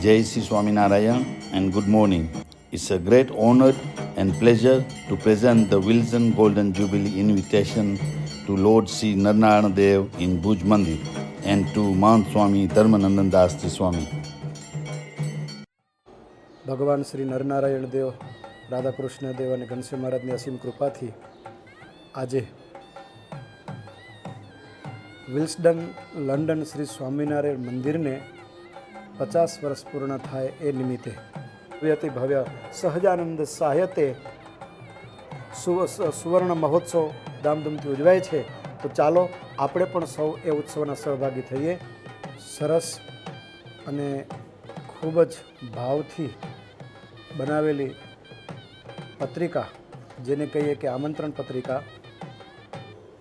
Jai Sri Swaminarayan and good morning. It's a great honor and pleasure to present the Wilson Golden Jubilee invitation to Lord Sri Narnarayana Dev in Bhuj Mandir and to Mahant Swami Dharmanandan Das Ji Swami. ભગવાન શ્રી નરનારાયણ દેવ, રાધાકૃષ્ણ દેવ અને ઘનશ્યામ મહારાજની અસીમ કૃપાથી આજે વિલ્સડન London Shri Swaminarayan મંદિરને 50 વર્ષ પૂર્ણ થાય એ નિમિત્તે ભવ્યથી ભવ્ય સહજાનંદ સાહ્યતે સુવર્ણ મહોત્સવ ધામધૂમથી ઉજવાય છે. તો ચાલો આપણે પણ સૌ એ ઉત્સવના સહભાગી થઈએ. સરસ અને ખૂબ જ ભાવથી બનાવેલી પત્રિકા, જેને કહીએ કે આમંત્રણ પત્રિકા,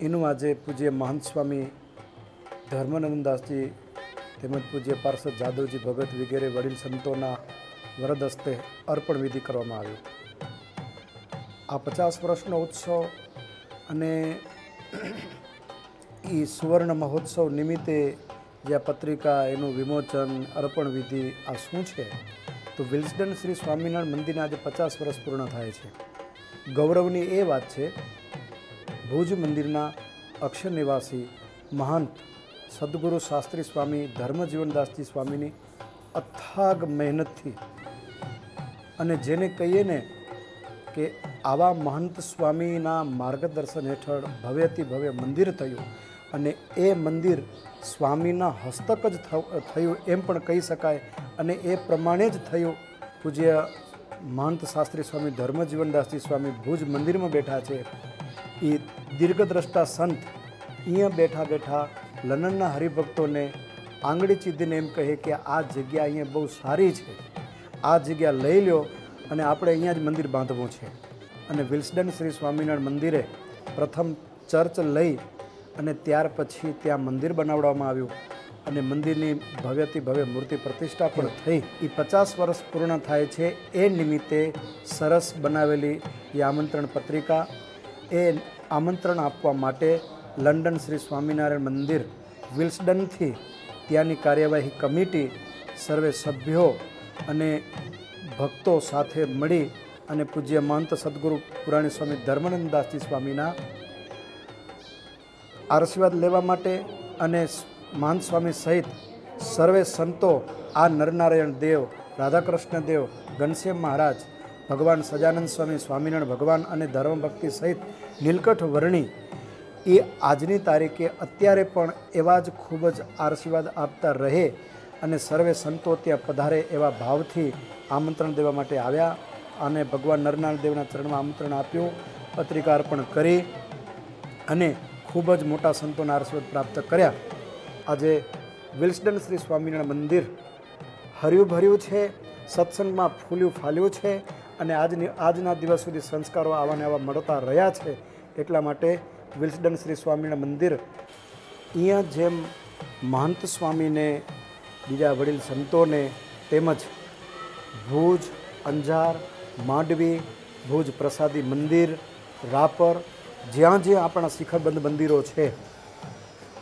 એનું આજે પૂજ્ય મહંત સ્વામી ધર્માનંદદાસજી તેમજ પૂજ્ય પાર્ષદ જાદવજી ભગત વગેરે વડીલ સંતોના વરદ હસ્તે અર્પણ વિધિ કરવામાં આવ્યું. આ 50 વર્ષનો ઉત્સવ અને એ સુવર્ણ મહોત્સવ નિમિત્તે જે આ પત્રિકા, એનું વિમોચન, અર્પણ વિધિ, આ શું છે? તો વિલ્સડન શ્રી સ્વામિનારાયણ મંદિરના આજે 50 વર્ષ પૂર્ણ થાય છે. ગૌરવની એ વાત છે, ભુજ મંદિરના અક્ષર નિવાસી મહંત સદગુરુ શાસ્ત્રી સ્વામી ધર્મજીવનદાસજી સ્વામીની અથાગ મહેનતથી, અને જેને કહીએ ને કે આવા મહંત સ્વામીના માર્ગદર્શન હેઠળ ભવ્યથી ભવ્ય મંદિર થયું, અને એ મંદિર સ્વામીના હસ્તક જ થયું એમ પણ કહી શકાય. અને એ પ્રમાણે જ થયું. પૂજ્ય મહંત શાસ્ત્રી સ્વામી ધર્મજીવનદાસજી સ્વામી ભુજ મંદિરમાં બેઠા છે. એ દીર્ઘદ્રષ્ટા સંત અહીંયા બેઠા બેઠા લંડનના હરિભક્તોને આંગળી ચીધીને એમ કહે કે આ જગ્યા અહીંયા બહુ સારી છે, આ જગ્યા લઈ લ્યો અને આપણે અહીંયા જ મંદિર બાંધવું છે. અને વિલ્સડન શ્રી સ્વામિનારાયણ મંદિરે પ્રથમ ચર્ચ લઈ અને ત્યાર પછી ત્યાં મંદિર બનાવવામાં આવ્યું, અને મંદિરની ભવ્યથી ભવ્ય મૂર્તિ પ્રતિષ્ઠા પણ થઈ. એ 50 વર્ષ પૂર્ણ થાય છે એ નિમિત્તે સરસ બનાવેલી એ આમંત્રણ પત્રિકા, એ આમંત્રણ આપવા માટે લંડન શ્રી સ્વામિનારાયણ મંદિર વિલ્સડનથી ત્યાંની કાર્યવાહી કમિટી, સર્વે સભ્યો અને ભક્તો સાથે મળી અને પૂજ્ય મહંત સદગુરુ પુરાણી સ્વામી ધર્માનંદદાસજી સ્વામીના આશીર્વાદ લેવા માટે અને મહંત સ્વામી સહિત સર્વે સંતો, આ નરનારાયણ દેવ, રાધાકૃષ્ણ દેવ, ઘનશ્યામ મહારાજ, ભગવાન સજાનંદ સ્વામી, સ્વામિનારાયણ ભગવાન અને ધર્મભક્તિ સહિત નીલકંઠ વર્ણી એ આજની તારીખે અત્યારે પણ એવા જ ખૂબ જ આશીર્વાદ આપતા રહે અને સર્વે સંતો ત્યાં પધારે એવા ભાવથી આમંત્રણ દેવા માટે આવ્યા. અને ભગવાન નરનારાયણ દેવના ચરણમાં આમંત્રણ આપ્યું, પત્રિકા અર્પણ કરી અને ખૂબ જ મોટા સંતોના આશીર્વાદ પ્રાપ્ત કર્યા. આજે વિલ્સડન શ્રી સ્વામિનારાયણ મંદિર હર્યું ભર્યું છે, સત્સંગમાં ફૂલ્યું ફાલ્યું છે, અને આજના દિવસ સુધી સંસ્કારો આવાને આવા મળતા રહ્યા છે. એટલા માટે વિલ્સડન શ્રી સ્વામિનારાયણ મંદિર અહીંયા જેમ મહંત સ્વામીને, બીજા વડીલ સંતોને, તેમજ ભુજ, અંજાર, માંડવી, ભુજ પ્રસાદી મંદિર, રાપર, જ્યાં જ્યાં આપણા શિખરબંધ મંદિરો છે,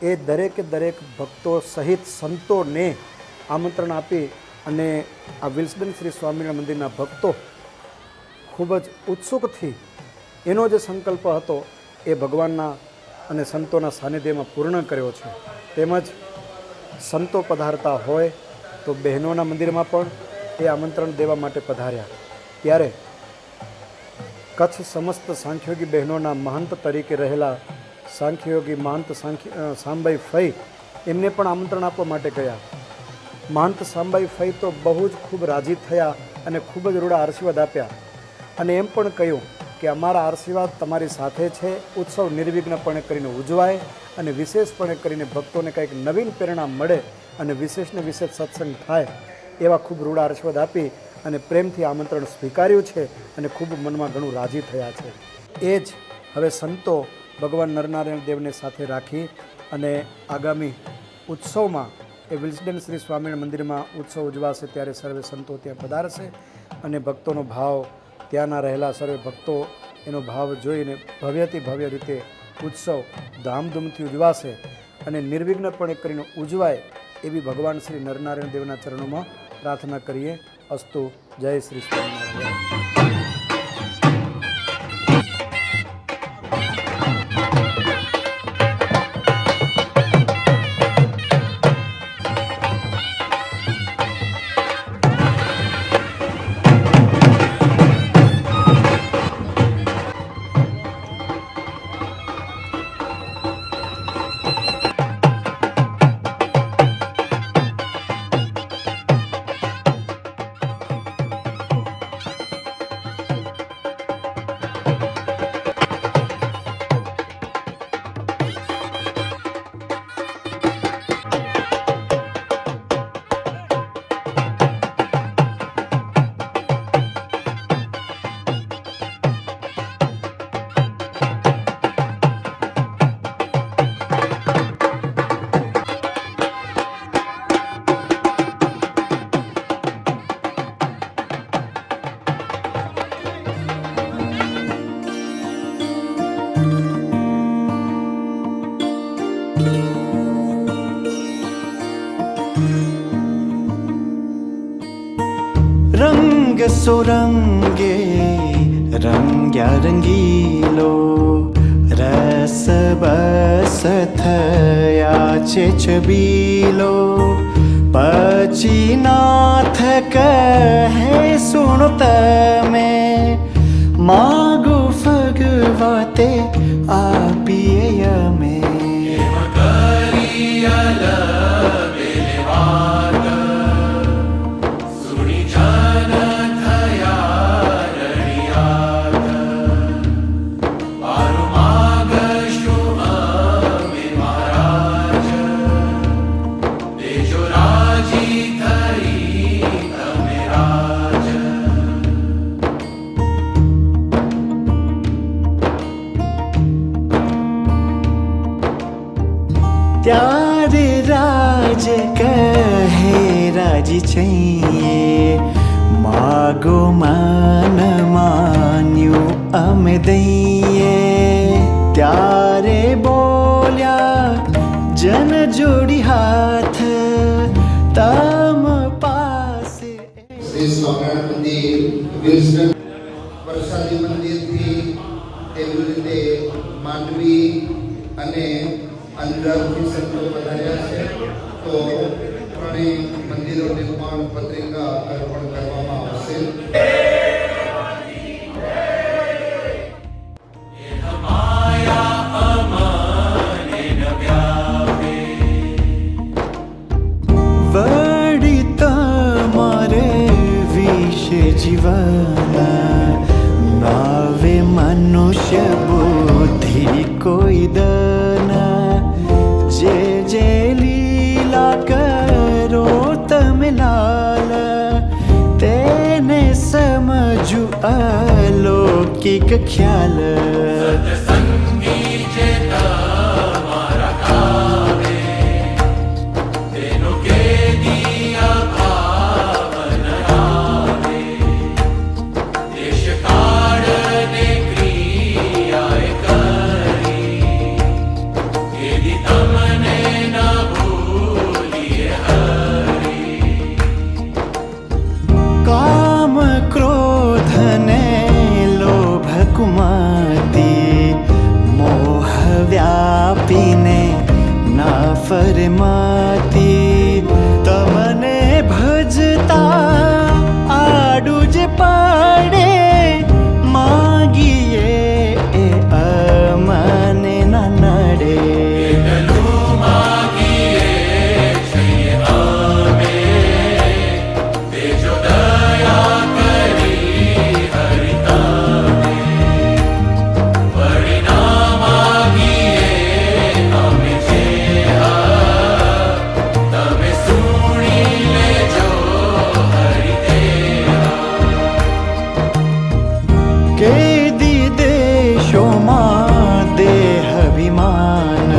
એ દરેકે દરેક ભક્તો સહિત સંતોને આમંત્રણ આપી અને આ વિલ્સડન શ્રી સ્વામિનારાયણ મંદિરના ભક્તો ખૂબ જ ઉત્સુકથી એનો જે સંકલ્પ હતો એ ભગવાનના અને સંતોના સાનિધ્યમાં પૂર્ણ કર્યો છે. તેમજ સંતો પધારતા હોય તો બહેનોના મંદિરમાં પણ એ આમંત્રણ દેવા માટે પધાર્યા. ત્યારે કચ્છ સમસ્ત સાંખ્યોગી બહેનોના મહંત તરીકે રહેલા સાંખ્યોગી મહંત સાંબાઈ ફઈ, એમને પણ આમંત્રણ આપવા માટે ગયા. મહંત સાંબાઈ ફઈ તો બહુ જ ખૂબ રાજી થયા અને ખૂબ જ રૂડા આશીર્વાદ આપ્યા, અને એમ પણ કહ્યું કે અમારા આશીર્વાદ તમારી સાથે છે. ઉત્સવ નિર્વિઘ્નપણે કરીને ઉજવાય અને વિશેષપણે કરીને ભક્તોને કંઈક નવીન પ્રેરણા મળે અને વિશેષને વિશેષ સત્સંગ થાય, એવા ખૂબ રૂડા આશીર્વાદ આપી અને પ્રેમથી આમંત્રણ સ્વીકાર્યું છે અને ખૂબ મનમાં ઘણું રાજી થયા છે. એ જ હવે સંતો ભગવાન નરનારાયણ દેવને સાથે રાખી અને આગામી ઉત્સવમાં એ વિલ્સડન શ્રી સ્વામિનારાયણ મંદિરમાં ઉત્સવ ઉજવાશે ત્યારે સર્વે સંતો ત્યાં પધારશે અને ભક્તોનો ભાવ, ત્યાંના રહેલા સર્વે ભક્તો એનો ભાવ જોઈને ભવ્યથી ભવ્ય રીતે ઉત્સવ ધામધૂમથી ઉજવાશે અને નિર્વિઘ્નપણે કરીને ઉજવાય એવી ભગવાન શ્રી નરનારાયણ દેવના ચરણોમાં પ્રાર્થના કરીએ. અસ્તુ. જય શ્રી સ્વામિનારાયણ. रंग सुरंगे रंग्या रंगीलो रस बस थया છે છબીલો પછી નાથ કહે સુણો તમે માગો ફગવાતે આપીએ અમે ત્યારે રાજ કહે રાજી છીએ માગો માન માન્યું અમે દઈએ ત્યારે બોલ્યા જન જોડી હાથ તમ પાસે શ્રી સ્વામિનારાયણ મંદિર વિલ્સન વરસાદી મંદિરથી તેવી રીતે માંડવી અને અંદરથી સંતો વધાર્યા છે. તો ત્રણેય મંદિરોને પણ પત્રિકા અર્પણ કરવામાં આવશે. વળી તમારે વિશે જીવન નાવે મનુષ્ય બુદ્ધિ કોઈ દન જે જે લીલા કરો તમે લાલ તેને સમજુ અલૌકિક ખ્યાલ કામ ક્રોધ ને લોભ કુમાતી મોહ વ્યાપીને ના ફરમાતી તમને ભજતા આડું જ પડે માગીએ એ અમને ના નડે કેદી દેશોમાં દેહ અભિમાન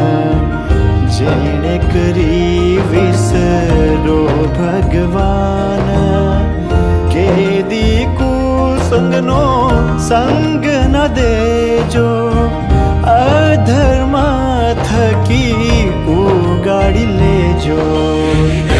જેણે કરી વિસરો ભગવાન કેદી કુસંગનો સંગ ન દેજો અધર્મ થકી ઉગાડી લેજો દેજો